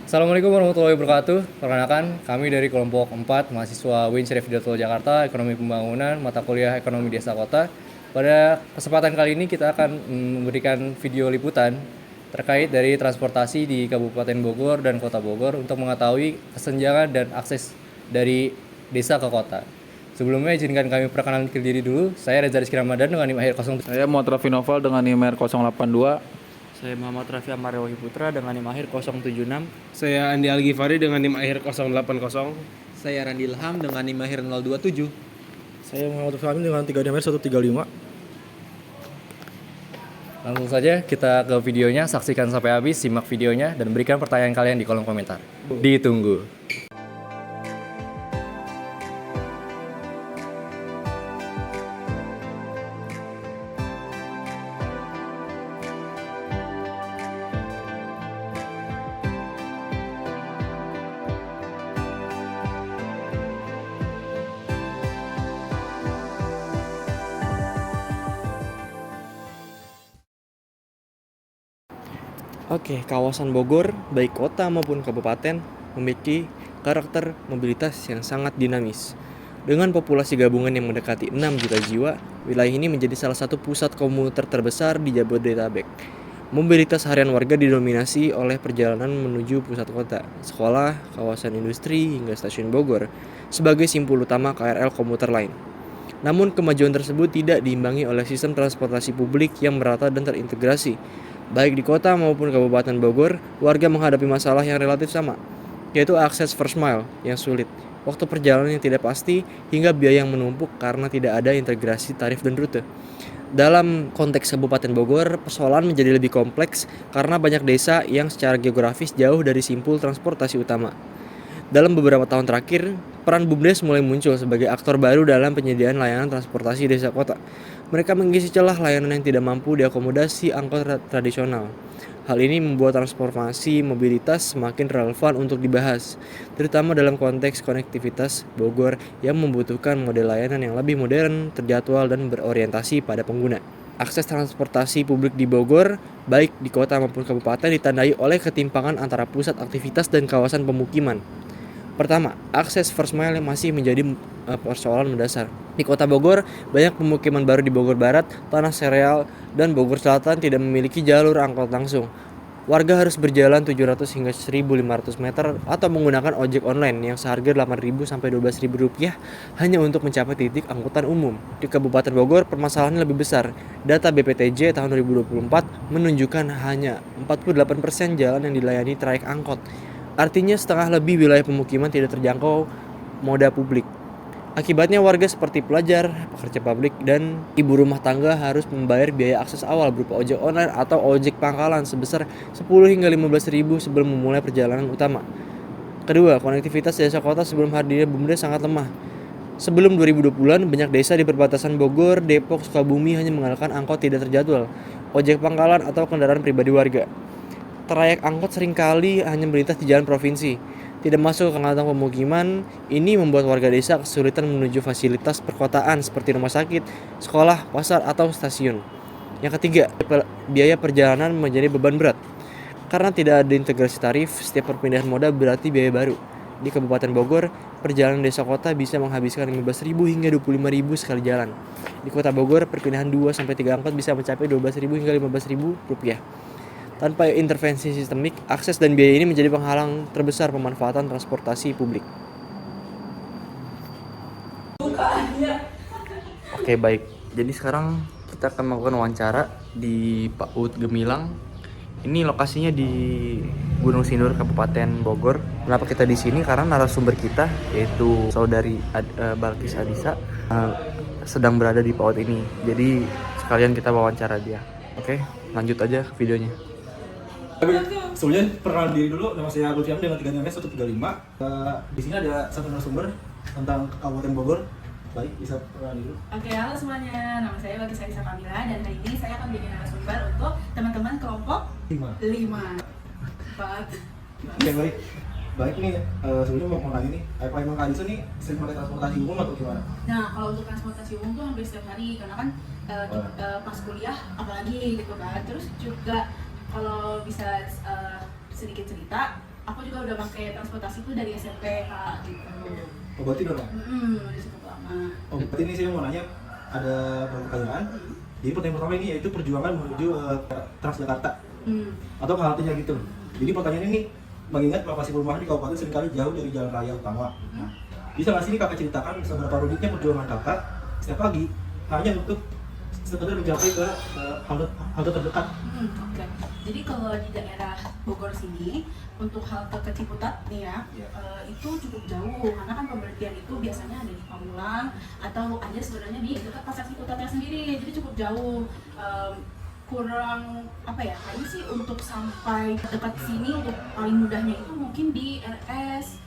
Assalamualaikum warahmatullahi wabarakatuh. Perkenalkan, kami dari kelompok 4 mahasiswa UIN Syarif Hidayatullah Jakarta, Ekonomi Pembangunan, mata kuliah Ekonomi Desa Kota. Pada kesempatan kali ini kita akan memberikan video liputan terkait dari transportasi di Kabupaten Bogor dan Kota Bogor untuk mengetahui kesenjangan dan akses dari desa ke kota. Sebelumnya izinkan kami perkenalan diri dulu. Saya Reza Rizky Ramadan dengan NIM akhir 0. Saya Muhammad Raffi Noval dengan NIM 082. Saya Muhammad Raffi Amare Wahyu Putra dengan NIM akhir 076. Saya Andi Algifari dengan NIM akhir 080. Saya Randi Ilham dengan NIM akhir 027. Saya Muhammad Fahmi dengan 3 NIM 135. Langsung saja kita ke videonya, saksikan sampai habis, simak videonya, dan berikan pertanyaan kalian di kolom komentar. Ditunggu. Oke, kawasan Bogor, baik kota maupun kabupaten, memiliki karakter mobilitas yang sangat dinamis. Dengan populasi gabungan yang mendekati 6 juta jiwa, wilayah ini menjadi salah satu pusat komuter terbesar di Jabodetabek. Mobilitas harian warga didominasi oleh perjalanan menuju pusat kota, sekolah, kawasan industri, hingga stasiun Bogor sebagai simpul utama KRL komuter lain. Namun kemajuan tersebut tidak diimbangi oleh sistem transportasi publik yang merata dan terintegrasi. Baik di kota maupun Kabupaten Bogor, warga menghadapi masalah yang relatif sama, yaitu akses first mile yang sulit, waktu perjalanan yang tidak pasti, hingga biaya yang menumpuk karena tidak ada integrasi tarif dan rute. Dalam konteks Kabupaten Bogor, persoalan menjadi lebih kompleks karena banyak desa yang secara geografis jauh dari simpul transportasi utama. Dalam beberapa tahun terakhir, peran BUMDes mulai muncul sebagai aktor baru dalam penyediaan layanan transportasi desa kota. Mereka mengisi celah layanan yang tidak mampu diakomodasi angkot tradisional. Hal ini membuat transformasi mobilitas semakin relevan untuk dibahas, terutama dalam konteks konektivitas Bogor yang membutuhkan model layanan yang lebih modern, terjadwal, dan berorientasi pada pengguna. Akses transportasi publik di Bogor, baik di kota maupun kabupaten, ditandai oleh ketimpangan antara pusat aktivitas dan kawasan pemukiman. Pertama, akses first mile yang masih menjadi persoalan mendasar. Di kota Bogor, banyak pemukiman baru di Bogor Barat, Tanah Sereal, dan Bogor Selatan tidak memiliki jalur angkot langsung. Warga harus berjalan 700 hingga 1.500 meter atau menggunakan ojek online yang seharga Rp8.000 sampai Rp12.000 hanya untuk mencapai titik angkutan umum. Di Kabupaten Bogor, permasalahan lebih besar. Data BPTJ tahun 2024 menunjukkan hanya 48% jalan yang dilayani trayek angkot. Artinya setengah lebih wilayah pemukiman tidak terjangkau moda publik. Akibatnya warga seperti pelajar, pekerja publik, dan ibu rumah tangga harus membayar biaya akses awal berupa ojek online atau ojek pangkalan sebesar 10 hingga 15.000 sebelum memulai perjalanan utama. Kedua, konektivitas desa kota sebelum hadirnya BUMDes sangat lemah. Sebelum 2020-an, banyak desa di perbatasan Bogor, Depok, Sukabumi hanya mengandalkan angkot tidak terjadwal, ojek pangkalan, atau kendaraan pribadi warga. Trayek angkot seringkali hanya melintas di jalan provinsi, tidak masuk ke kantong pemukiman. Ini membuat warga desa kesulitan menuju fasilitas perkotaan seperti rumah sakit, sekolah, pasar, atau stasiun. Yang ketiga, biaya perjalanan menjadi beban berat. Karena tidak ada integrasi tarif, setiap perpindahan moda berarti biaya baru. Di Kabupaten Bogor, perjalanan desa kota bisa menghabiskan Rp15.000 hingga Rp25.000 sekali jalan. Di Kota Bogor, perpindahan 2-3 angkot bisa mencapai Rp12.000 hingga Rp15.000. Tanpa intervensi sistemik, akses dan biaya ini menjadi penghalang terbesar pemanfaatan transportasi publik. Oke, baik. Jadi sekarang kita akan melakukan wawancara di PAUD Gemilang. Ini lokasinya di Gunung Sindur, Kabupaten Bogor. Kenapa kita di sini? Karena narasumber kita, yaitu saudari Balkis Adisa, sedang berada di PAUD ini. Jadi sekalian kita wawancara dia. Oke, lanjut aja ke videonya. Sebelumnya perkenalan diri dulu, nama saya Abdul Fiam dengan 3 NIM 135. Di sini ada satu narasumber tentang Kabupaten Bogor. Baik, bisa perkenalan dulu. Oke, halo semuanya. Nama saya Balkis Adisa Kamila dan hari ini saya akan menjadi narasumber untuk teman-teman kelompok 5. Oke, baik. Baik nih, sebelumnya mau nanya nih, apa emang Kak Adisa nih sering pakai transportasi umum atau gimana? Nah, kalau untuk transportasi umum tuh hampir setiap hari karena kan pas kuliah apalagi gitu kan. Terus juga kalau bisa sedikit cerita, aku juga udah pakai transportasi itu dari SMP Kak gitu. Oh, berarti udah lama. Udah cukup lama. Oh, berarti ini saya mau nanya ada beberapa pertanyaan. Jadi pertanyaan pertama ini yaitu perjuangan menuju Transjakarta atau haltenya gitu. Jadi pertanyaan ini mengingat lokasi perumahan di kabupaten seringkali jauh dari jalan raya utama. Nah, bisa nggak sih ini kakak ceritakan seberapa rumitnya perjuangan kakak setiap pagi hanya untuk sekedar mencapai ke halte terdekat? Oke. Jadi kalau di daerah Bogor sini untuk halte ke Ciputat nih ya, itu cukup jauh karena kan pemberhentian itu biasanya ada di Pamulang atau ada sebenarnya di dekat pasar Ciputatnya sendiri, jadi cukup jauh. Kurang apa ya, kayaknya sih untuk sampai dekat sini untuk paling mudahnya itu mungkin di RS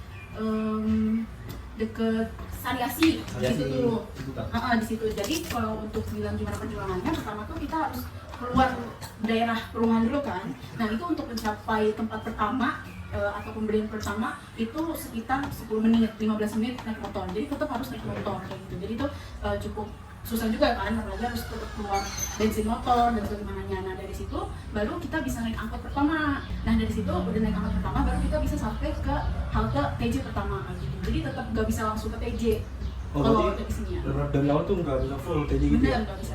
deket Sariasi di situ tuh. Di situ. Jadi kalau untuk bilang gimana perjuangannya, pertama tuh kita harus keluar daerah perumahan dulu kan. Nah itu untuk mencapai tempat pertama atau pembelian pertama itu sekitar 10 menit, 15 menit naik motor. Jadi tetap harus naik motor kayak gitu. Jadi itu cukup susah juga kan, apalagi harus tetap keluar bensin motor dan sebagainya. Nah dari situ baru kita bisa naik angkot pertama. Nah dari situ udah naik angkot pertama baru kita bisa sampai ke halte TJ pertama gitu. Jadi tetap gak bisa langsung ke TJ. Kalau dari sini ya. Dari awal tuh nggak bisa full TJ gitu. Bener, Ya? nggak bisa.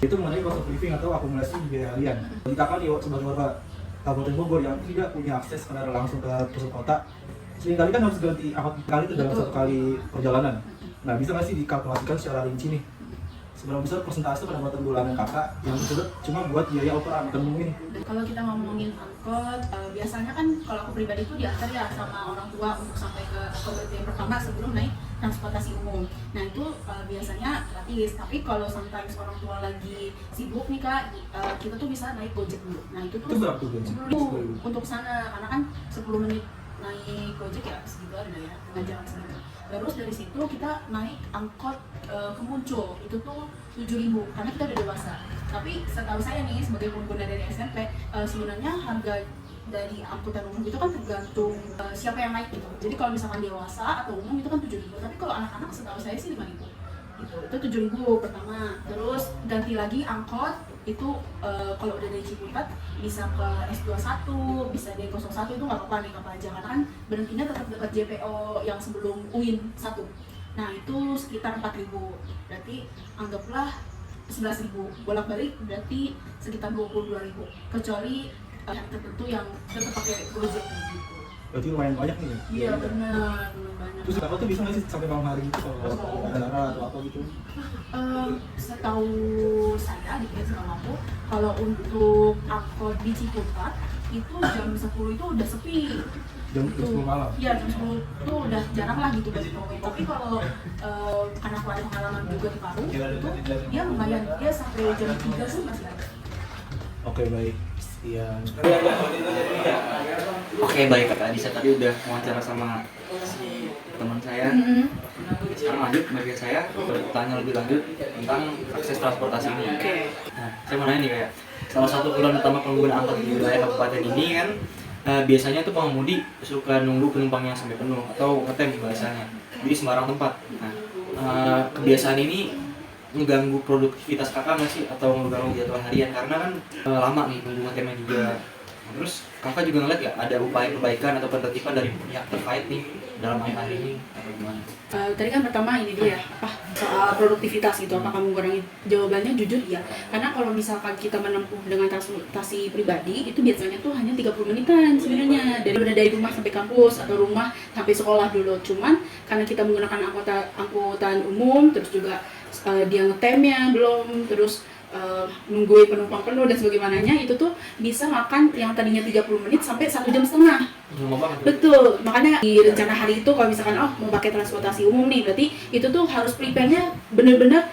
Itu mengenai cost of living atau akumulasi biaya harian. Bagi kakak nih sebagai warga Kabupaten Bogor yang tidak punya akses secara langsung ke pusat kota, seringkali kan harus ganti angkot kali itu dalam satu kali perjalanan. Nah bisa nggak sih dikalkulasikan secara rinci nih seberapa besar persentase pendapatan bulanan kakak yang sudah cuma buat biaya angkutan mungkin? Kalau kita ngomongin angkot, biasanya kan kalau aku pribadi itu diantar ya sama orang tua untuk sampai ke pembelian pertama sebelum naik transportasi umum. Nah itu biasanya gratis, tapi kalau sometimes orang tua lagi sibuk nih Kak, kita tuh bisa naik Gojek dulu. Nah itu tuh Berapa tuh Gojek? 10.000 untuk sana, karena kan 10 menit naik Gojek ya segitu aja ya, dengan jalan segitu. Terus dari situ kita naik angkot ke Muncul, itu tuh 7.000 karena kita udah dewasa. Tapi setahu saya nih sebagai pengguna dari SMP, sebenarnya harga dari angkutan umum itu kan tergantung siapa yang naik gitu. Jadi kalau misalkan dewasa atau umum itu kan 7.000, tapi kalau anak-anak setahu saya sih 5.000. Itu 7.000 pertama. Terus ganti lagi angkot itu kalau udah dari Ciputat bisa ke S21, bisa D01 itu nggak apa-apa naik apa aja karena kan berhentinya tetap dekat JPO yang sebelum UIN 1. Nah itu sekitar 4.000, berarti anggaplah 11.000 bolak-balik berarti sekitar 22.000 kecuali yang tertentu yang tetap pakai Gojek gitu. Berarti lumayan banyak nih ya? Iya benar, lumayan banyak. Terus kakak tuh bisa nggak sih sampai malam hari gitu kalau bandara atau apa gitu? Setahu saya di sama aku, kalau untuk angkot di Ciputat itu jam 10 itu udah sepi. Jam 10 malam? Iya jam 10 itu udah jarang lah gitu dari Kowe. Tapi kalau karena aku ada pengalaman juga di Paru itu dia lumayan, dia sampai jam 3 sih masih ada. Oke baik. Iya. Oke baik Kak Adisa tadi udah wawancara sama si teman saya. Sekarang lanjut bagian saya bertanya lebih lanjut tentang akses transportasi ini. Nah, saya mau nanya nih kayak salah satu keluhan utama pengguna angkot di wilayah kabupaten ini kan biasanya tuh pengemudi suka nunggu penumpangnya sampai penuh atau ngetem bahasanya di sembarang tempat. Nah, kebiasaan ini mengganggu produktivitas kakak nggak sih atau mengganggu jadwal harian karena kan lama nih nunggu ngetemnya juga. Terus kakak juga ngeliat ya ada upaya perbaikan atau penertiban dari pihak terkait nih dalam akhir ini atau gimana? Tadi kan pertama ini dia soal produktivitas gitu, apakah mengurangi? Jawabannya jujur iya, karena kalau misalkan kita menempuh dengan transportasi pribadi itu biasanya tuh hanya 30 menitan sebenarnya dari rumah sampai kampus atau rumah sampai sekolah dulu. Cuman karena kita menggunakan angkutan umum, terus juga dia ngetemnya belum, terus nungguin penumpang penuh dan sebagaimananya, itu tuh bisa makan yang tadinya 30 menit sampai 1,5 jam. Betul, makanya di rencana hari itu kalau misalkan mau pakai transportasi umum nih, berarti itu tuh harus prepare-nya bener-bener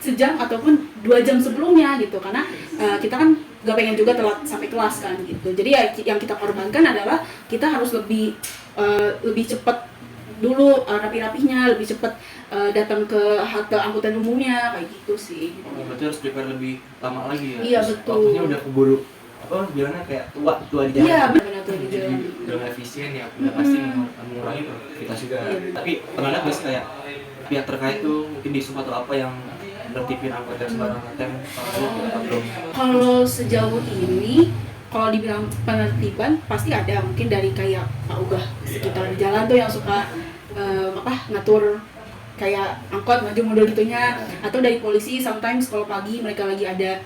sejam ataupun 2 jam sebelumnya gitu, karena kita kan gak pengen juga telat sampai kelas kan gitu. Jadi ya yang kita korbankan adalah kita harus lebih cepat dulu rapi-rapinya, lebih cepat datang ke halte angkutan umumnya kayak gitu sih. Berarti harus prepare lebih lama lagi ya? Iya betul. Waktunya udah keburu bilangnya kayak tua di jalan. Iya benar tua di jalan. Udah nggak efisien ya, udah pasti mengurangi produktivitas juga. Tapi pernah lihat nggak sih kayak pihak terkait tuh mungkin di atau apa yang nertipin angkot yang sembarang ngetem belum? Kalau sejauh ini kalau dibilang penertiban pasti ada, mungkin dari kayak Pak Ugah sekitar jalan tuh yang suka ngatur kayak angkot maju mundur gitunya, atau dari polisi sometimes kalau pagi mereka lagi ada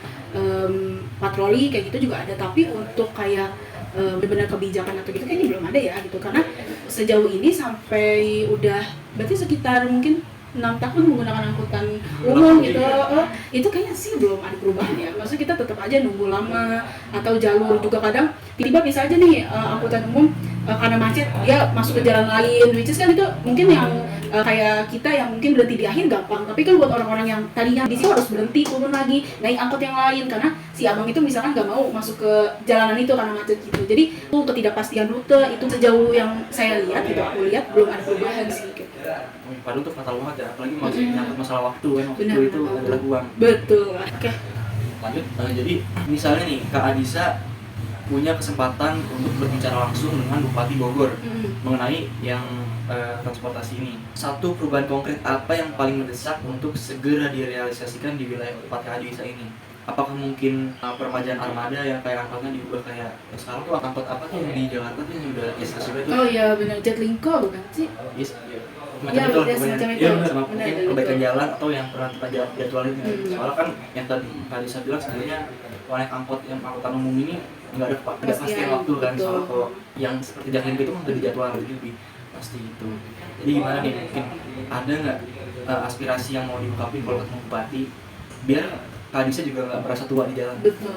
patroli kayak gitu juga ada. Tapi untuk kayak benar-benar kebijakan atau gitu kayaknya belum ada ya gitu, karena sejauh ini sampai udah berarti sekitar mungkin 6 tahun menggunakan angkutan umum gitu, itu kayaknya sih belum ada perubahan ya. Maksudnya kita tetap aja nunggu lama, atau jalur juga kadang tiba-tiba bisa aja nih angkutan umum karena macet dia masuk ke jalan lain, which is kan itu mungkin yang kayak kita yang mungkin berhenti di akhir gampang, tapi kan buat orang-orang yang tadinya di sini harus berhenti turun lagi naik angkot yang lain karena si abang itu misalkan nggak mau masuk ke jalanan itu karena macet gitu. Jadi ketidakpastian rute itu sejauh yang saya lihat gitu, aku lihat belum ada perubahan sih gitu. Padahal tuh fatal banget ya, apalagi masih nyangkut masalah waktu kan, waktu Benar, itu benar. adalah uang. Betul. Oke. Lanjut, jadi misalnya nih Kak Adisa punya kesempatan untuk berbicara langsung dengan Bupati Bogor mengenai yang transportasi ini. Satu perubahan konkret apa yang paling mendesak untuk segera direalisasikan di wilayah Bupati Adisa ini? Apakah mungkin permajaan armada yang kayak angkotnya diubah kayak sekarang tuh angkot apa tuh di Jakarta tuh yang udah SSB itu? Oh iya benar, Jaklingko bukan sih? Yes, Iya, macam itu, yes, pokoknya. macam itu. Iya, sama Benar, mungkin benar, perbaikan betul. jalan atau yang pernah kita jadwalin. Soalnya kan yang tadi Kak Adisa bilang sebenarnya naik angkot yang angkutan umum ini nggak ada kepastian waktu kan, betul. soalnya kalau yang seperti Jaklingko itu udah dijadwal, jadi lebih pasti itu. Jadi gimana nih, mungkin ada nggak aspirasi yang mau diungkapin kalau ketemu bupati biar Kak Adisa juga nggak merasa tua di jalan? Betul.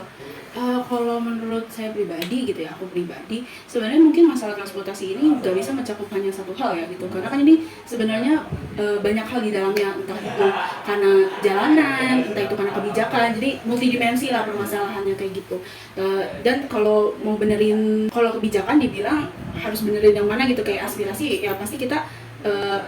Kalau menurut saya pribadi gitu ya, aku pribadi sebenarnya mungkin masalah transportasi ini nggak bisa mencakup hanya satu hal ya gitu, karena kan ini sebenarnya banyak hal di dalamnya, entah itu karena jalanan, entah itu karena kebijakan, jadi multidimensi lah permasalahannya kayak gitu. Dan kalau mau benerin, kalau kebijakan dibilang harus benerin yang mana gitu, kayak aspirasi ya pasti kita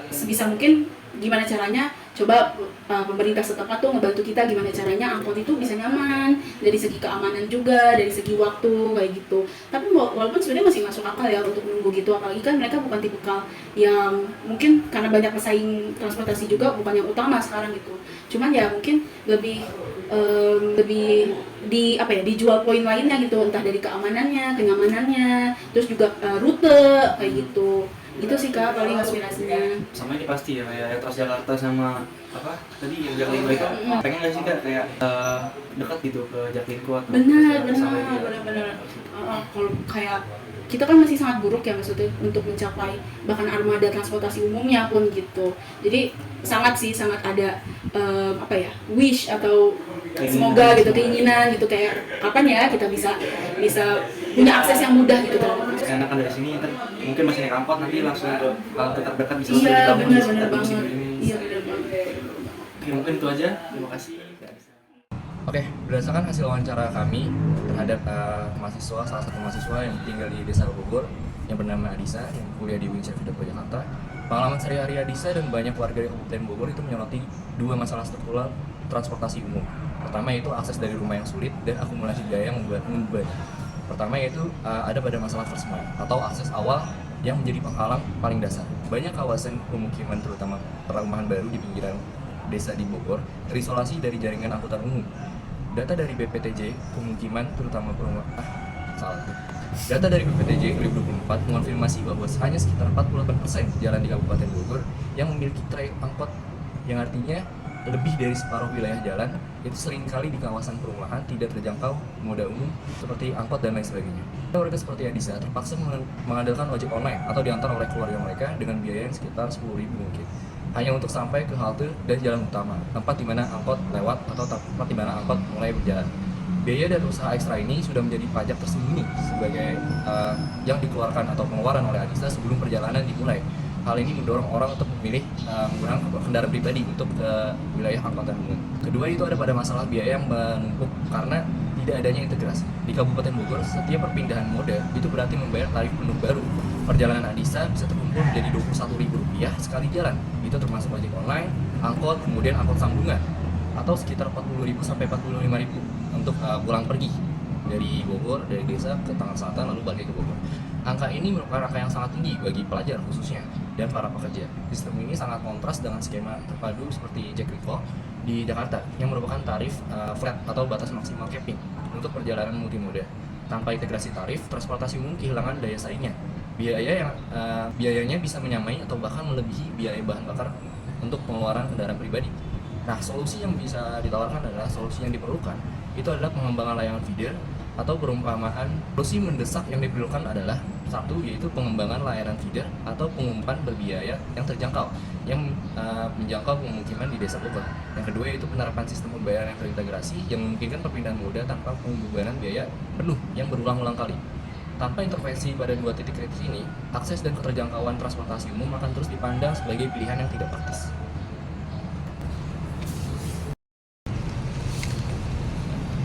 sebisa mungkin gimana caranya coba pemerintah setempat tuh ngebantu kita gimana caranya angkot itu bisa nyaman dari segi keamanan juga, dari segi waktu kayak gitu. Tapi walaupun sebenarnya masih masuk akal ya untuk menunggu gitu, apalagi kan mereka bukan tipikal yang mungkin karena banyak pesaing transportasi juga bukan yang utama sekarang gitu. Cuman ya mungkin lebih di apa ya, dijual poin lainnya gitu, entah dari keamanannya, kenyamanannya, terus juga rute kayak gitu. Itu sih Kak paling aspirasinya. Sama ini pasti ya, kayak Transjakarta sama apa tadi yang Jaklingko itu, pengen nggak sih Kak kayak dekat gitu ke Jaklingko atau Benar. Kalau kayak kita kan masih sangat buruk ya maksudnya untuk mencapai bahkan armada transportasi umumnya pun gitu. Jadi sangat ada wish atau semoga gitu, keinginan gitu, kayak kapan ya kita bisa punya akses yang mudah gitu terhadap karena kan dari sini kan mungkin masih naik angkot nanti langsung ke halte terdekat bisa iya dibangun di benar sekitar musim banget. ini. Iya benar banget. Oke, mungkin itu aja. Terima kasih. Oke, berdasarkan hasil wawancara kami terhadap mahasiswa, salah satu mahasiswa yang tinggal di Desa Bogor yang bernama Adisa yang kuliah di Winchester Fidelto Jakarta, pengalaman sehari-hari Adisa dan banyak warga di Kabupaten Bogor itu menyoroti dua masalah struktural transportasi umum. Pertama yaitu akses dari rumah yang sulit dan akumulasi biaya yang membebankan. Pertama yaitu ada pada masalah first mile atau akses awal yang menjadi penghalang paling dasar. Banyak kawasan pemukiman terutama perumahan baru di pinggiran desa di Bogor terisolasi dari jaringan angkutan umum. Data dari BPTJ pemukiman terutama Data dari BPTJ 2024 mengonfirmasi bahwa hanya sekitar 48% jalan di Kabupaten Bogor yang memiliki trayek angkot, yang artinya lebih dari separuh wilayah jalan itu seringkali di kawasan perumahan tidak terjangkau moda umum seperti angkot dan lain sebagainya. Warga seperti Adisa terpaksa mengandalkan ojek online atau diantar oleh keluarga mereka dengan biaya yang sekitar 10.000 mungkin, hanya untuk sampai ke halte dan jalan utama, tempat di mana angkot lewat atau tempat di mana angkot mulai berjalan. Biaya dan usaha ekstra ini sudah menjadi pajak tersembunyi sebagai yang dikeluarkan atau pengeluaran oleh Adisa sebelum perjalanan dimulai. Hal ini mendorong orang untuk memilih menggunakan kendaraan pribadi untuk ke wilayah angkutan umum. Kedua itu ada pada masalah biaya yang menumpuk karena tidak adanya integrasi. Di Kabupaten Bogor, setiap perpindahan moda itu berarti membayar tarif penuh baru. Perjalanan Adisa bisa terkumpul menjadi Rp21.000 sekali jalan. Itu termasuk ojek online, angkot, kemudian angkot sambungan, atau sekitar Rp40.000 sampai Rp45.000 untuk pulang pergi dari Bogor, dari desa ke Tangerang Selatan lalu balik ke Bogor. Angka ini merupakan angka yang sangat tinggi bagi pelajar khususnya dan para pekerja. Sistem ini sangat kontras dengan skema terpadu seperti Jaklingko di Jakarta yang merupakan tarif flat atau batas maksimal capping untuk perjalanan multimoda. Tanpa integrasi tarif, transportasi umum kehilangan daya saingnya. Biayanya bisa menyamai atau bahkan melebihi biaya bahan bakar untuk pengeluaran kendaraan pribadi. Nah, solusi yang bisa ditawarkan adalah solusi yang diperlukan. Itu adalah pengembangan layanan feeder atau perumpamaan. Solusi mendesak yang diperlukan adalah satu, yaitu pengembangan layanan feeder atau pengumpan berbiaya yang terjangkau yang menjangkau pemukiman di desa Bogor. Yang kedua yaitu penerapan sistem pembayaran yang terintegrasi yang memungkinkan perpindahan moda tanpa pembebanan biaya penuh yang berulang-ulang kali. Tanpa intervensi pada dua titik kritis ini, akses dan keterjangkauan transportasi umum akan terus dipandang sebagai pilihan yang tidak praktis.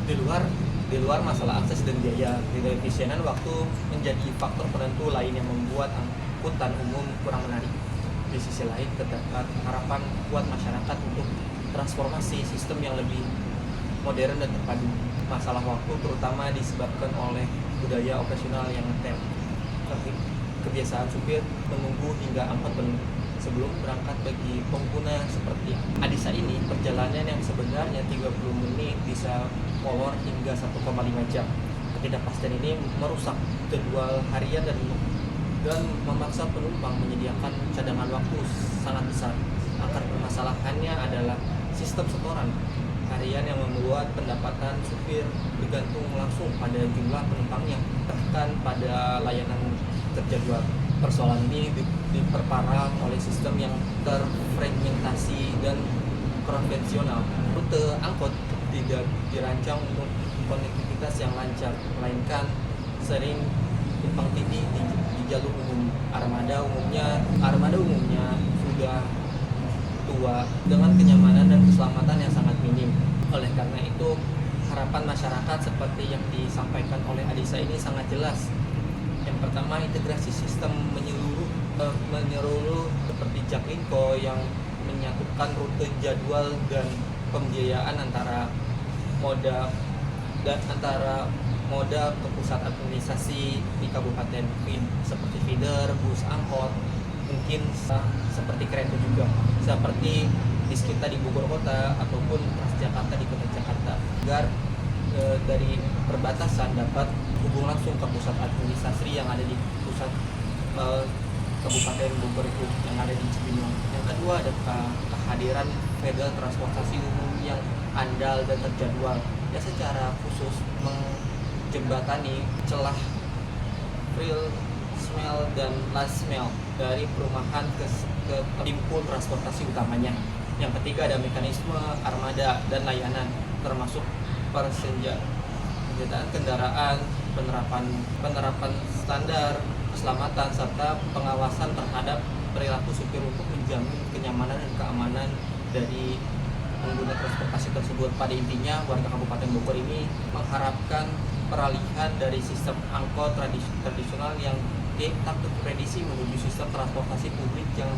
Di luar masalah akses dan biaya, ketidakefisienan waktu menjadi faktor penentu lain yang membuat angkutan umum kurang menarik. Di sisi lain, terdapat harapan kuat masyarakat untuk transformasi sistem yang lebih modern dan terpadu. Masalah waktu terutama disebabkan oleh budaya operasional yang ngetem. Kebiasaan supir menunggu hingga angkot penuh sebelum berangkat bagi pengguna seperti Adisa ini, perjalanan yang sebenarnya 30 menit bisa molor hingga 1,5 jam. Ketidakpastian ini merusak jadwal harian dan memaksa penumpang menyediakan cadangan waktu sangat besar. Akar permasalahannya adalah sistem setoran harian yang membuat pendapatan supir bergantung langsung pada jumlah penumpangnya, bahkan pada layanan terjadwal. Persoalan ini diperparah oleh sistem yang terfragmentasi dan konvensional. Rute angkot tidak dirancang untuk konektivitas yang lancar, melainkan sering tumpang tindih di jalur umum. Armada umumnya sudah tua dengan kenyamanan dan keselamatan yang sangat minim. Oleh karena itu, harapan masyarakat seperti yang disampaikan oleh Adisa ini sangat jelas. Yang pertama, integrasi sistem menyeluruh seperti Jaklingko yang menyatukan rute jadwal dan pembiayaan antara moda ke pusat administrasi di kabupaten, seperti feeder, bus angkot, mungkin seperti kereta juga, seperti di sekitar di Bogor Kota ataupun Transjakarta di Kota Jakarta, agar dari perbatasan dapat hubung langsung ke pusat administrasi yang ada di pusat Kabupaten Bogor itu, yang ada di Cibinong. Yang kedua adalah kehadiran pedal transportasi umum yang andal dan terjadwal, ya secara khusus menjembatani celah real mile dan last mile dari perumahan ke simpul transportasi utamanya. Yang ketiga ada mekanisme armada dan layanan, termasuk persenjataan kendaraan, penerapan standar keselamatan serta pengawasan terhadap perilaku supir untuk menjamin kenyamanan dan keamanan dari pengguna transportasi tersebut. Pada intinya, warga Kabupaten Bogor ini mengharapkan peralihan dari sistem angkot tradisional yang tak terprediksi menuju sistem transportasi publik yang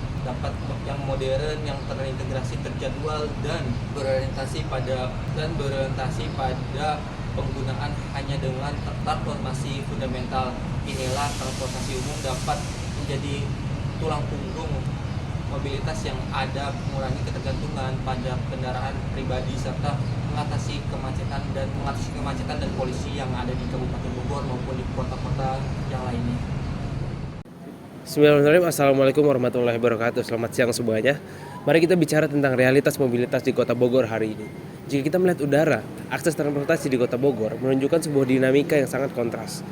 modern, yang terintegrasi, terjadwal dan berorientasi pada penggunaan hanya dengan transformasi fundamental. Inilah transportasi umum dapat menjadi tulang punggung mobilitas yang ada, mengurangi ketergantungan pada kendaraan pribadi serta mengatasi kemacetan dan polusi yang ada di Kabupaten Bogor maupun di kota-kota yang lainnya. Bismillahirrahmanirrahim. Assalamualaikum warahmatullahi wabarakatuh. Selamat siang semuanya. Mari kita bicara tentang realitas mobilitas di Kota Bogor hari ini. Jika kita melihat udara, akses transportasi di Kota Bogor menunjukkan sebuah dinamika yang sangat kontras.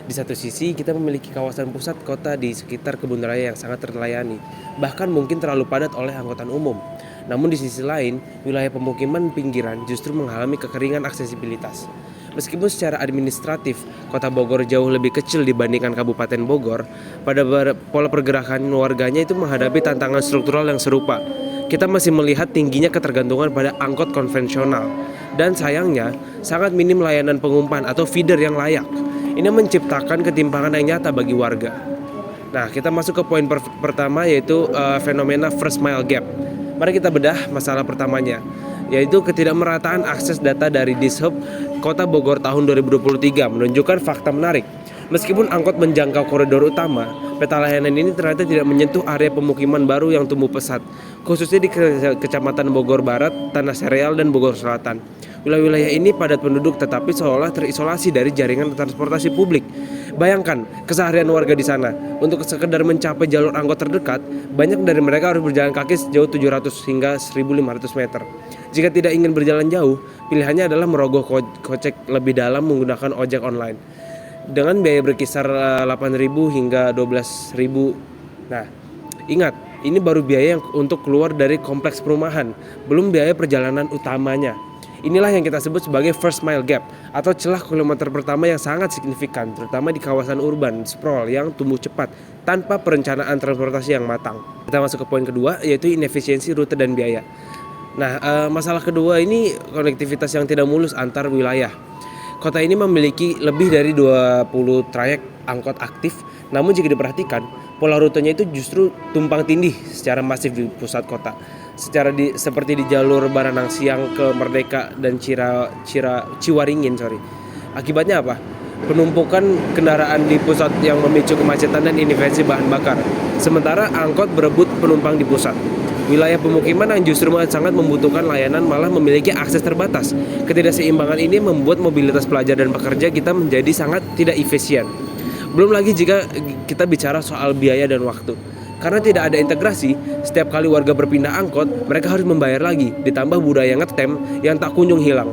Di satu sisi, kita memiliki kawasan pusat kota di sekitar kebun raya yang sangat terlayani, bahkan mungkin terlalu padat oleh angkutan umum. Namun di sisi lain, wilayah pemukiman pinggiran justru mengalami kekeringan aksesibilitas. Meskipun secara administratif, Kota Bogor jauh lebih kecil dibandingkan Kabupaten Bogor, pada pola pergerakan warganya itu menghadapi tantangan struktural yang serupa. Kita masih melihat tingginya ketergantungan pada angkot konvensional, dan sayangnya sangat minim layanan pengumpan atau feeder yang layak. Ini menciptakan ketimpangan yang nyata bagi warga. Nah, kita masuk ke poin pertama, yaitu fenomena first mile gap. Mari kita bedah masalah pertamanya, yaitu ketidakmerataan akses data dari Dishub Kota Bogor tahun 2023 menunjukkan fakta menarik. Meskipun angkot menjangkau koridor utama, peta layanan ini ternyata tidak menyentuh area pemukiman baru yang tumbuh pesat, khususnya di Kecamatan Bogor Barat, Tanah Sereal, dan Bogor Selatan. Wilayah-wilayah ini padat penduduk tetapi seolah terisolasi dari jaringan transportasi publik. Bayangkan keseharian warga di sana. Untuk sekedar mencapai jalur angkot terdekat, banyak dari mereka harus berjalan kaki sejauh 700 hingga 1.500 meter. Jika tidak ingin berjalan jauh, pilihannya adalah merogoh kocek lebih dalam menggunakan ojek online dengan biaya berkisar 8.000 hingga 12.000. Nah, ingat, ini baru biaya yang untuk keluar dari kompleks perumahan, belum biaya perjalanan utamanya. Inilah yang kita sebut sebagai first mile gap atau celah kilometer pertama yang sangat signifikan, terutama di kawasan urban sprawl yang tumbuh cepat tanpa perencanaan transportasi yang matang. Kita masuk ke poin kedua, yaitu inefisiensi rute dan biaya. Nah, masalah kedua ini konektivitas yang tidak mulus antar wilayah. Kota ini memiliki lebih dari 20 trayek angkot aktif, namun jika diperhatikan, pola rutenya itu justru tumpang tindih secara masif di pusat kota. Seperti di jalur Baranang Siang ke Merdeka dan Ciwaringin. Akibatnya apa? Penumpukan kendaraan di pusat yang memicu kemacetan dan inefisiensi bahan bakar. Sementara angkot berebut penumpang di pusat. Wilayah pemukiman yang justru sangat membutuhkan layanan malah memiliki akses terbatas. Ketidakseimbangan ini membuat mobilitas pelajar dan pekerja kita menjadi sangat tidak efisien. Belum lagi jika kita bicara soal biaya dan waktu. Karena tidak ada integrasi, setiap kali warga berpindah angkot, mereka harus membayar lagi, ditambah budaya ngetem yang tak kunjung hilang.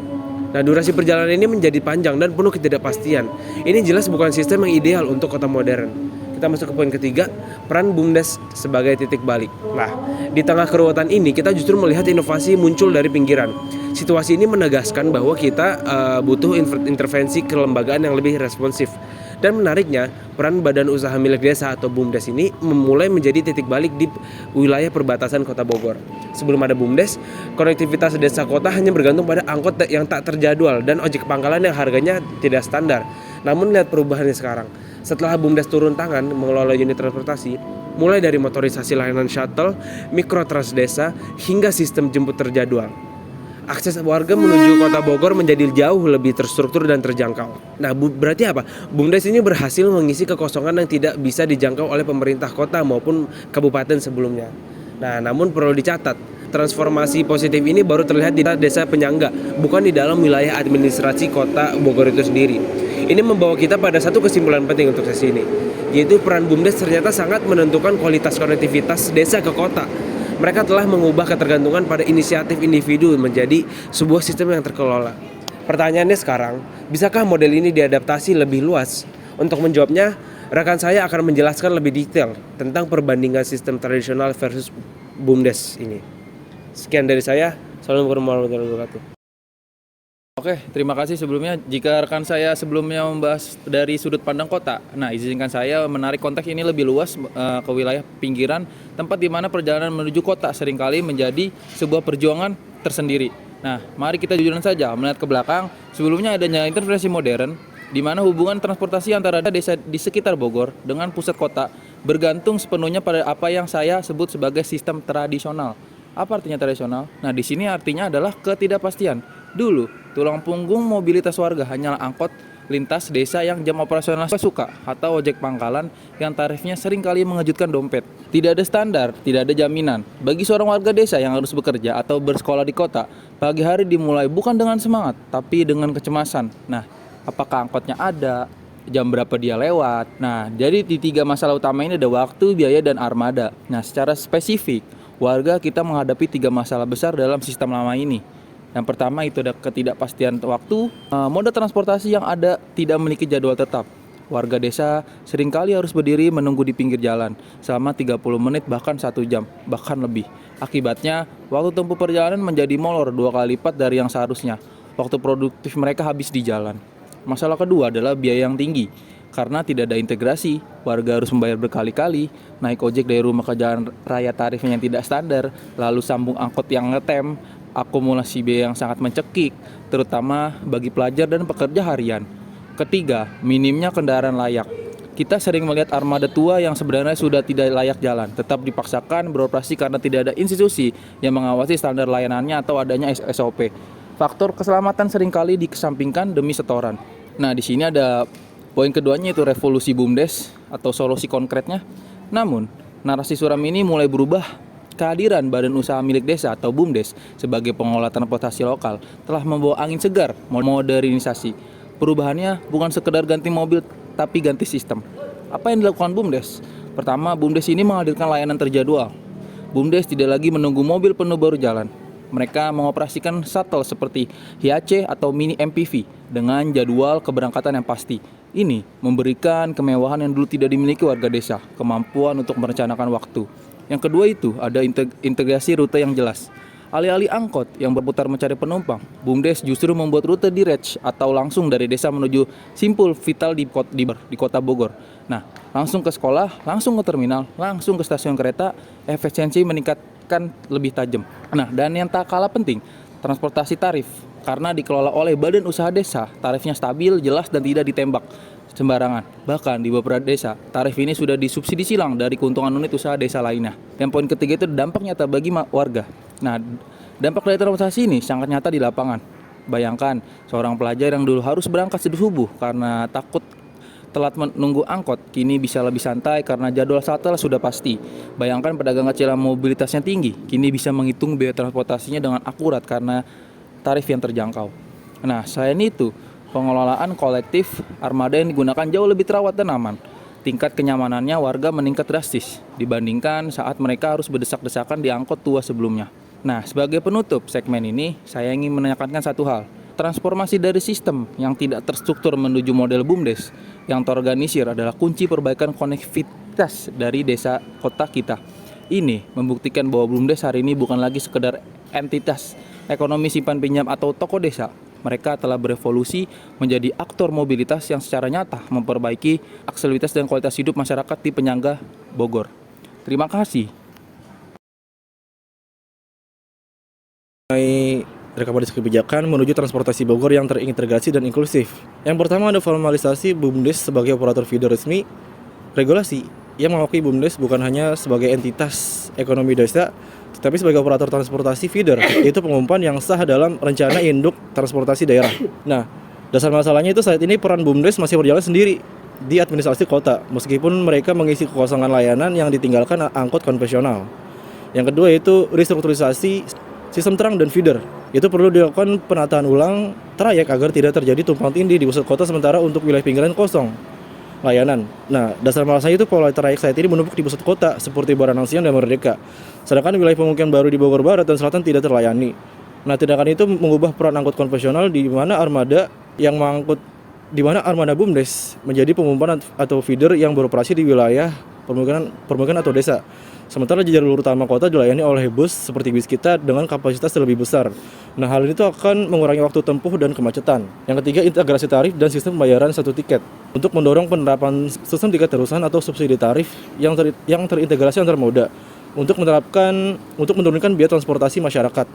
Nah, durasi perjalanan ini menjadi panjang dan penuh ketidakpastian. Ini jelas bukan sistem yang ideal untuk kota modern. Kita masuk ke poin ketiga, peran BUMDes sebagai titik balik. Nah, di tengah keruwetan ini, kita justru melihat inovasi muncul dari pinggiran. Situasi ini menegaskan bahwa kita butuh intervensi kelembagaan yang lebih responsif. Dan menariknya, peran badan usaha milik desa atau BUMDes ini mulai menjadi titik balik di wilayah perbatasan Kota Bogor. Sebelum ada BUMDes, konektivitas desa kota hanya bergantung pada angkot yang tak terjadwal dan ojek pangkalan yang harganya tidak standar. Namun lihat perubahannya sekarang. Setelah BUMDes turun tangan mengelola unit transportasi, mulai dari motorisasi layanan shuttle, mikrotrans desa, hingga sistem jemput terjadwal. Akses warga menuju Kota Bogor menjadi jauh lebih terstruktur dan terjangkau. Nah, berarti apa? BUMDes ini berhasil mengisi kekosongan yang tidak bisa dijangkau oleh pemerintah kota maupun kabupaten sebelumnya. Nah, namun perlu dicatat, transformasi positif ini baru terlihat di desa penyangga, bukan di dalam wilayah administrasi Kota Bogor itu sendiri. Ini membawa kita pada satu kesimpulan penting untuk sesi ini, yaitu peran BUMDes ternyata sangat menentukan kualitas konektivitas desa ke kota. Mereka telah mengubah ketergantungan pada inisiatif individu menjadi sebuah sistem yang terkelola. Pertanyaannya sekarang, bisakah model ini diadaptasi lebih luas? Untuk menjawabnya, rekan saya akan menjelaskan lebih detail tentang perbandingan sistem tradisional versus BUMDes ini. Sekian dari saya. Assalamualaikum warahmatullahi wabarakatuh. Oke, terima kasih sebelumnya. Jika rekan saya sebelumnya membahas dari sudut pandang kota, nah izinkan saya menarik konteks ini lebih luas ke wilayah pinggiran, tempat di mana perjalanan menuju kota seringkali menjadi sebuah perjuangan tersendiri. Nah, mari kita jujuran saja melihat ke belakang. Sebelumnya adanya intervensi modern, di mana hubungan transportasi antara desa di sekitar Bogor dengan pusat kota bergantung sepenuhnya pada apa yang saya sebut sebagai sistem tradisional. Apa artinya tradisional? Nah, di sini artinya adalah ketidakpastian. Dulu, tulang punggung mobilitas warga hanyalah angkot lintas desa yang jam operasional suka atau ojek pangkalan yang tarifnya sering kali mengejutkan dompet. Tidak ada standar, tidak ada jaminan. Bagi seorang warga desa yang harus bekerja atau bersekolah di kota, pagi hari dimulai bukan dengan semangat, tapi dengan kecemasan. Nah, apakah angkotnya ada? Jam berapa dia lewat? Nah, jadi di tiga masalah utama ini ada waktu, biaya, dan armada. Nah, secara spesifik, warga kita menghadapi tiga masalah besar dalam sistem lama ini. Yang pertama itu ada ketidakpastian waktu, moda transportasi yang ada tidak memiliki jadwal tetap. Warga desa seringkali harus berdiri menunggu di pinggir jalan selama 30 menit bahkan 1 jam, bahkan lebih. Akibatnya, waktu tempuh perjalanan menjadi molor 2 kali lipat dari yang seharusnya. Waktu produktif mereka habis di jalan. Masalah kedua adalah biaya yang tinggi. Karena tidak ada integrasi, warga harus membayar berkali-kali, naik ojek dari rumah ke jalan raya tarifnya yang tidak standar, lalu sambung angkot yang ngetem, akumulasi biaya yang sangat mencekik, terutama bagi pelajar dan pekerja harian. Ketiga, minimnya kendaraan layak. Kita sering melihat armada tua yang sebenarnya sudah tidak layak jalan, tetap dipaksakan beroperasi karena tidak ada institusi yang mengawasi standar layanannya atau adanya SOP. Faktor keselamatan seringkali dikesampingkan demi setoran. Nah, di sini ada poin keduanya, itu revolusi BUMDes atau solusi konkretnya. Namun, narasi suram ini mulai berubah Kehadiran Badan Usaha Milik Desa atau BUMDes sebagai pengelola transportasi lokal telah membawa angin segar modernisasi. Perubahannya bukan sekedar ganti mobil tapi ganti sistem. Apa yang dilakukan BUMDes? Pertama, BUMDes ini menghadirkan layanan terjadwal. BUMDes tidak lagi menunggu mobil penuh baru jalan. Mereka mengoperasikan shuttle seperti Hiace atau mini MPV dengan jadwal keberangkatan yang pasti. Ini memberikan kemewahan yang dulu tidak dimiliki warga desa, kemampuan untuk merencanakan waktu. Yang kedua itu ada integrasi rute yang jelas. Alih-alih angkot yang berputar mencari penumpang, BUMDes justru membuat rute direct atau langsung dari desa menuju simpul vital di kota Bogor. Nah, langsung ke sekolah, langsung ke terminal, langsung ke stasiun kereta, efisiensi meningkatkan lebih tajam. Nah, dan yang tak kalah penting, transportasi tarif. Karena dikelola oleh Badan Usaha Desa, tarifnya stabil, jelas, dan tidak ditembak sembarangan. Bahkan di beberapa desa, tarif ini sudah disubsidi silang dari keuntungan unit usaha desa lainnya. Dan poin ketiga itu dampak nyata bagi warga. Nah, dampak dari transportasi ini sangat nyata di lapangan. Bayangkan, seorang pelajar yang dulu harus berangkat subuh karena takut telat menunggu angkot, kini bisa lebih santai karena jadwal shuttle sudah pasti. Bayangkan pedagang kecil yang mobilitasnya tinggi, kini bisa menghitung biaya transportasinya dengan akurat karena tarif yang terjangkau. Nah, selain itu, pengelolaan kolektif armada yang digunakan jauh lebih terawat dan aman. Tingkat kenyamanannya warga meningkat drastis dibandingkan saat mereka harus berdesak-desakan di angkot tua sebelumnya. Nah, sebagai penutup segmen ini, saya ingin menanyakan satu hal. Transformasi dari sistem yang tidak terstruktur menuju model BUMDes yang terorganisir adalah kunci perbaikan konektivitas dari desa kota kita. Ini membuktikan bahwa BUMDes hari ini bukan lagi sekedar entitas ekonomi simpan pinjam atau toko desa. Mereka telah berevolusi menjadi aktor mobilitas yang secara nyata memperbaiki aksesibilitas dan kualitas hidup masyarakat di penyangga Bogor. Terima kasih. Rekomendasi kebijakan menuju transportasi Bogor yang terintegrasi dan inklusif. Yang pertama ada formalisasi BUMDes sebagai operator feeder resmi. Regulasi yang mengakui BUMDes bukan hanya sebagai entitas ekonomi desa, tetapi sebagai operator transportasi feeder, yaitu pengumpulan yang sah dalam rencana induk transportasi daerah. Nah, dasar masalahnya itu saat ini peran BUMDes masih berjalan sendiri di administrasi kota, meskipun mereka mengisi kekosongan layanan yang ditinggalkan angkot konvensional. Yang kedua yaitu restrukturisasi sistem terang dan feeder. Itu perlu dilakukan penataan ulang trayek agar tidak terjadi tumpang tindih di pusat kota sementara untuk wilayah pinggiran kosong layanan. Nah, dasar masalahnya itu pola trayek saat ini menumpuk di pusat kota seperti Baranang Siang dan Merdeka. Sedangkan wilayah pemukiman baru di Bogor Barat dan Selatan tidak terlayani. Nah, tindakan itu mengubah peran angkut konvensional di mana armada BUMDes menjadi pengumpulan atau feeder yang beroperasi di wilayah permukiman atau desa. Sementara jalur utama kota dilayani oleh bus seperti bis kita dengan kapasitas lebih besar. Nah, hal ini tuh akan mengurangi waktu tempuh dan kemacetan. Yang ketiga, integrasi tarif dan sistem pembayaran satu tiket untuk mendorong penerapan sistem tiket terusan atau subsidi tarif yang terintegrasi antar moda untuk menurunkan biaya transportasi masyarakat.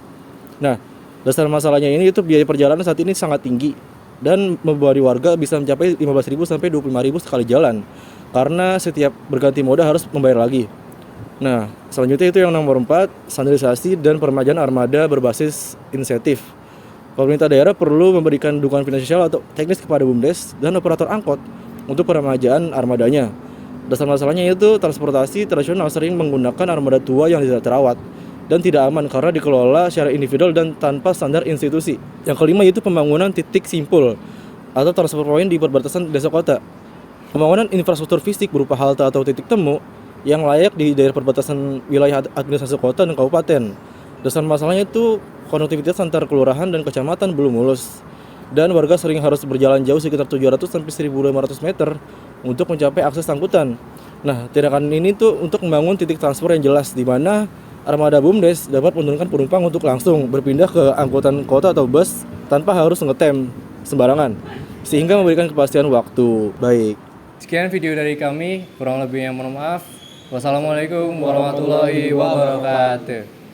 Nah, dasar masalahnya ini itu biaya perjalanan saat ini sangat tinggi dan membuat warga bisa mencapai 15.000 sampai 25.000 sekali jalan karena setiap berganti moda harus membayar lagi. Nah, selanjutnya itu yang nomor 4, standarisasi dan peremajaan armada berbasis insentif. Pemerintah daerah perlu memberikan dukungan finansial atau teknis kepada BUMDes dan operator angkot untuk peremajaan armadanya. Dasar masalahnya itu transportasi tradisional sering menggunakan armada tua yang tidak terawat dan tidak aman karena dikelola secara individual dan tanpa standar institusi. Yang kelima yaitu pembangunan titik simpul atau transfer point di perbatasan desa kota. Pembangunan infrastruktur fisik berupa halte atau titik temu yang layak di daerah perbatasan wilayah administrasi kota dan kabupaten. Dasar masalahnya itu konektivitas antar kelurahan dan kecamatan belum mulus. Dan warga sering harus berjalan jauh sekitar 700 sampai 1.500 meter untuk mencapai akses angkutan. Nah, tindakan ini tuh untuk membangun titik transfer yang jelas di mana armada BUMDes dapat menurunkan penumpang untuk langsung berpindah ke angkutan kota atau bus tanpa harus ngetem sembarangan, sehingga memberikan kepastian waktu. Baik. Sekian video dari kami, kurang lebihnya mohon maaf. Wassalamualaikum warahmatullahi wabarakatuh.